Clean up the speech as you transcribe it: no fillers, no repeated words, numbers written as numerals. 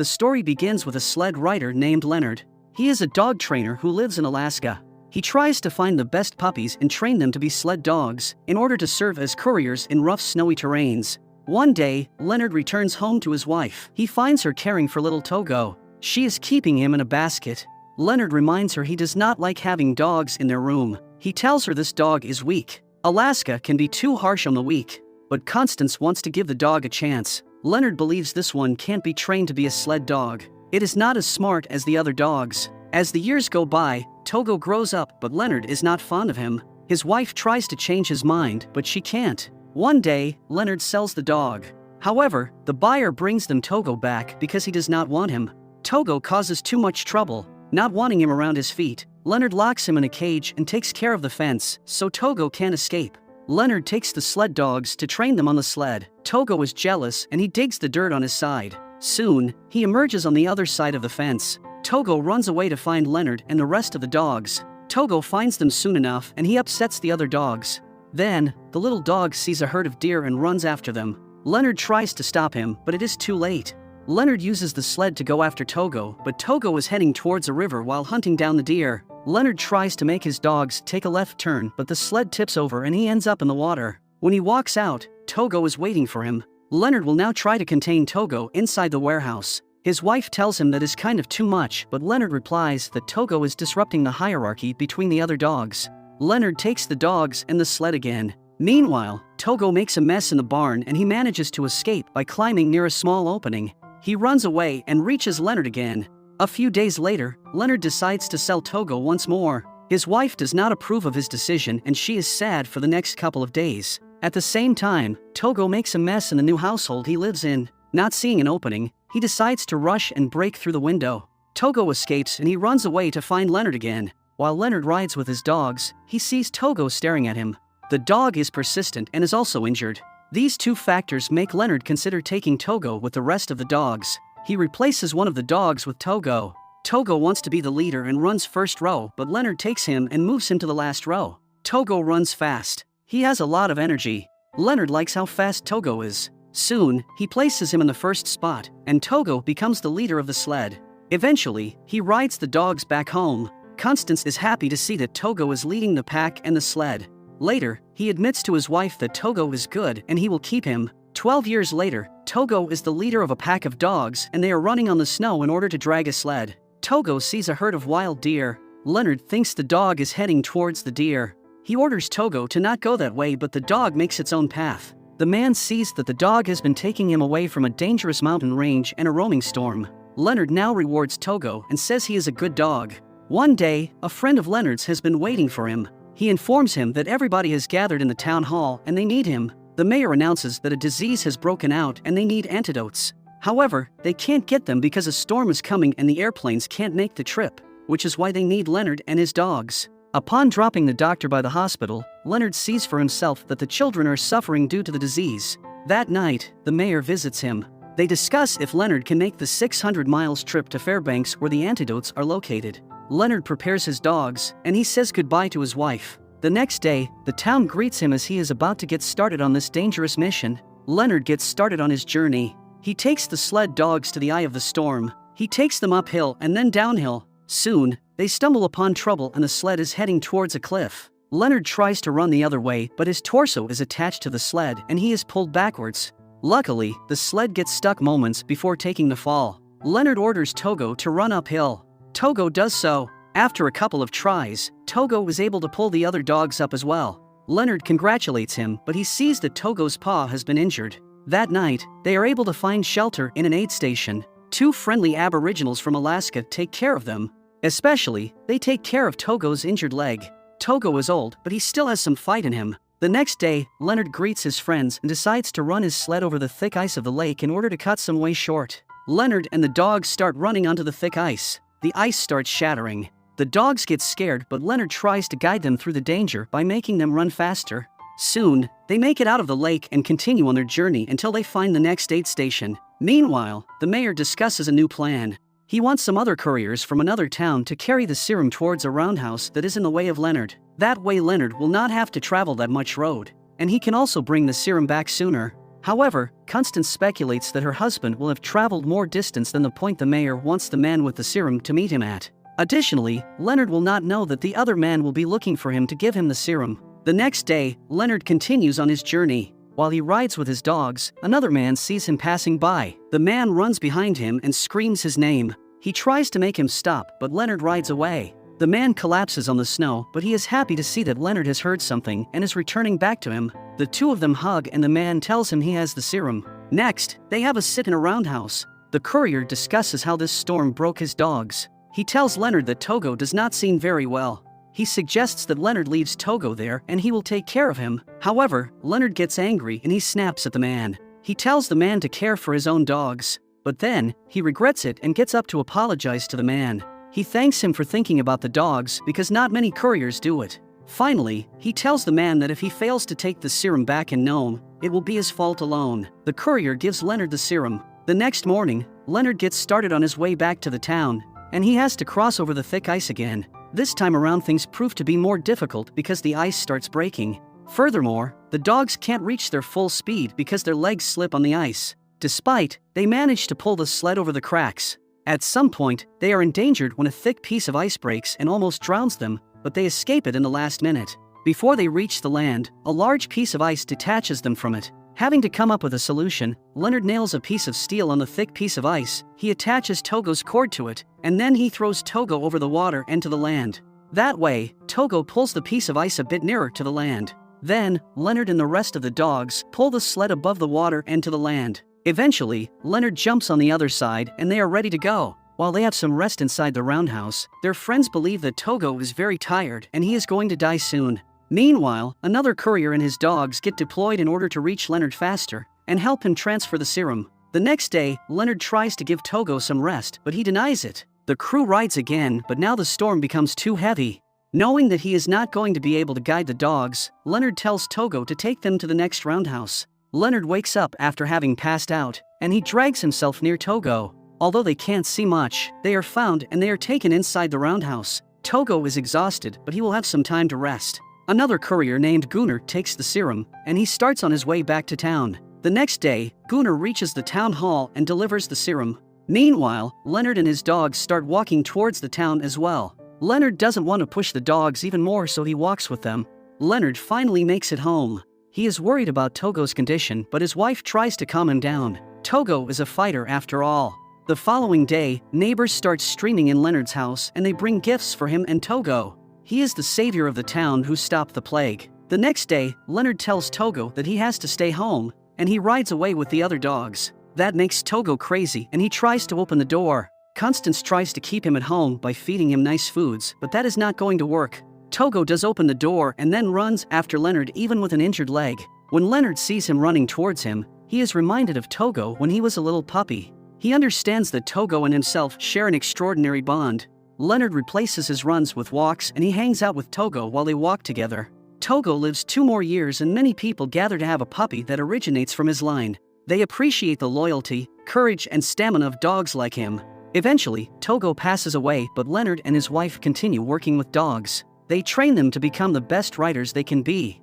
The story begins with a sled rider named Leonhard. He is a dog trainer who lives in Alaska. He tries to find the best puppies and train them to be sled dogs in order to serve as couriers in rough snowy terrains. One day, Leonhard returns home to his wife. He finds her caring for little Togo. She is keeping him in a basket. Leonhard reminds her he does not like having dogs in their room. He tells her this dog is weak. Alaska can be too harsh on the weak, but Constance wants to give the dog a chance. Leonhard believes this one can't be trained to be a sled dog. It is not as smart as the other dogs. As the years go by, Togo grows up, but Leonhard is not fond of him. His wife tries to change his mind, but she can't. One day, Leonhard sells the dog. However, the buyer brings them Togo back because he does not want him. Togo causes too much trouble, not wanting him around his feet. Leonhard locks him in a cage and takes care of the fence, so Togo can't escape. Leonhard takes the sled dogs to train them on the sled. Togo is jealous and he digs the dirt on his side. Soon, he emerges on the other side of the fence. Togo runs away to find Leonhard and the rest of the dogs. Togo finds them soon enough and he upsets the other dogs. Then, the little dog sees a herd of deer and runs after them. Leonhard tries to stop him, but it is too late. Leonhard uses the sled to go after Togo, but Togo is heading towards a river while hunting down the deer. Leonhard tries to make his dogs take a left turn, but the sled tips over and he ends up in the water. When he walks out, Togo is waiting for him. Leonhard will now try to contain Togo inside the warehouse. His wife tells him that is kind of too much, but Leonhard replies that Togo is disrupting the hierarchy between the other dogs. Leonhard takes the dogs and the sled again. Meanwhile, Togo makes a mess in the barn and he manages to escape by climbing near a small opening. He runs away and reaches Leonhard again. A few days later, Leonhard decides to sell Togo once more. His wife does not approve of his decision and she is sad for the next couple of days. At the same time, Togo makes a mess in the new household he lives in. Not seeing an opening, he decides to rush and break through the window. Togo escapes and he runs away to find Leonhard again. While Leonhard rides with his dogs, he sees Togo staring at him. The dog is persistent and is also injured. These two factors make Leonhard consider taking Togo with the rest of the dogs. He replaces one of the dogs with Togo. Togo wants to be the leader and runs first row, but Leonhard takes him and moves him to the last row. Togo runs fast. He has a lot of energy. Leonhard likes how fast Togo is. Soon, he places him in the first spot, and Togo becomes the leader of the sled. Eventually, he rides the dogs back home. Constance is happy to see that Togo is leading the pack and the sled. Later, he admits to his wife that Togo is good and he will keep him. 12 years later, Togo is the leader of a pack of dogs and they are running on the snow in order to drag a sled. Togo sees a herd of wild deer. Leonhard thinks the dog is heading towards the deer. He orders Togo to not go that way, but the dog makes its own path. The man sees that the dog has been taking him away from a dangerous mountain range and a roaming storm. Leonhard now rewards Togo and says he is a good dog. One day, a friend of Leonhard's has been waiting for him. He informs him that everybody has gathered in the town hall and they need him. The mayor announces that a disease has broken out and they need antidotes. However, they can't get them because a storm is coming and the airplanes can't make the trip, which is why they need Leonhard and his dogs. Upon dropping the doctor by the hospital, Leonhard sees for himself that the children are suffering due to the disease. That night, the mayor visits him. They discuss if Leonhard can make the 600 miles trip to Fairbanks where the antidotes are located. Leonhard prepares his dogs, and he says goodbye to his wife. The next day, the town greets him as he is about to get started on this dangerous mission. Leonhard gets started on his journey. He takes the sled dogs to the eye of the storm. He takes them uphill and then downhill. Soon, they stumble upon trouble and the sled is heading towards a cliff. Leonhard tries to run the other way, but his torso is attached to the sled and he is pulled backwards. Luckily, the sled gets stuck moments before taking the fall. Leonhard orders Togo to run uphill. Togo does so. After a couple of tries, Togo is able to pull the other dogs up as well. Leonhard congratulates him, but he sees that Togo's paw has been injured. That night, they are able to find shelter in an aid station. Two friendly aboriginals from Alaska take care of them. Especially, they take care of Togo's injured leg. Togo is old, but he still has some fight in him. The next day, Leonhard greets his friends and decides to run his sled over the thick ice of the lake in order to cut some way short. Leonhard and the dogs start running onto the thick ice. The ice starts shattering. The dogs get scared, but Leonhard tries to guide them through the danger by making them run faster. Soon, they make it out of the lake and continue on their journey until they find the next aid station. Meanwhile, the mayor discusses a new plan. He wants some other couriers from another town to carry the serum towards a roundhouse that is in the way of Leonhard. That way Leonhard will not have to travel that much road, and he can also bring the serum back sooner. However, Constance speculates that her husband will have traveled more distance than the point the mayor wants the man with the serum to meet him at. Additionally, Leonhard will not know that the other man will be looking for him to give him the serum. The next day, Leonhard continues on his journey. While he rides with his dogs, another man sees him passing by. The man runs behind him and screams his name. He tries to make him stop, but Leonhard rides away. The man collapses on the snow, but he is happy to see that Leonhard has heard something and is returning back to him. The two of them hug and the man tells him he has the serum. Next, they have a sit in a roundhouse. The courier discusses how this storm broke his dogs. He tells Leonhard that Togo does not seem very well. He suggests that Leonhard leaves Togo there and he will take care of him. However, Leonhard gets angry and he snaps at the man. He tells the man to care for his own dogs. But then, he regrets it and gets up to apologize to the man. He thanks him for thinking about the dogs because not many couriers do it. Finally, he tells the man that if he fails to take the serum back in Nome, it will be his fault alone. The courier gives Leonhard the serum. The next morning, Leonhard gets started on his way back to the town, and he has to cross over the thick ice again. This time around things prove to be more difficult because the ice starts breaking. Furthermore, the dogs can't reach their full speed because their legs slip on the ice. Despite, they manage to pull the sled over the cracks. At some point, they are endangered when a thick piece of ice breaks and almost drowns them, but they escape it in the last minute. Before they reach the land, a large piece of ice detaches them from it. Having to come up with a solution, Leonhard nails a piece of steel on the thick piece of ice, he attaches Togo's cord to it, and then he throws Togo over the water and to the land. That way, Togo pulls the piece of ice a bit nearer to the land. Then, Leonhard and the rest of the dogs pull the sled above the water and to the land. Eventually, Leonhard jumps on the other side and they are ready to go. While they have some rest inside the roundhouse, their friends believe that Togo is very tired and he is going to die soon. Meanwhile, another courier and his dogs get deployed in order to reach Leonhard faster and help him transfer the serum. The next day, Leonhard tries to give Togo some rest, but he denies it. The crew rides again, but now the storm becomes too heavy. Knowing that he is not going to be able to guide the dogs, Leonhard tells Togo to take them to the next roundhouse. Leonhard wakes up after having passed out, and he drags himself near Togo. Although they can't see much, they are found and they are taken inside the roundhouse. Togo is exhausted, but he will have some time to rest. Another courier named Gunnar takes the serum, and he starts on his way back to town. The next day, Gunnar reaches the town hall and delivers the serum. Meanwhile, Leonhard and his dogs start walking towards the town as well. Leonhard doesn't want to push the dogs even more, so he walks with them. Leonhard finally makes it home. He is worried about Togo's condition, but his wife tries to calm him down. Togo is a fighter after all. The following day, neighbors start streaming in Leonhard's house and they bring gifts for him and Togo. He is the savior of the town who stopped the plague. The next day, Leonhard tells Togo that he has to stay home, and he rides away with the other dogs. That makes Togo crazy and he tries to open the door. Constance tries to keep him at home by feeding him nice foods, but that is not going to work. Togo does open the door and then runs after Leonhard even with an injured leg. When Leonhard sees him running towards him, he is reminded of Togo when he was a little puppy. He understands that Togo and himself share an extraordinary bond. Leonhard replaces his runs with walks and he hangs out with Togo while they walk together. Togo lives 2 more years and many people gather to have a puppy that originates from his line. They appreciate the loyalty, courage, and stamina of dogs like him. Eventually, Togo passes away, but Leonhard and his wife continue working with dogs. They train them to become the best riders they can be.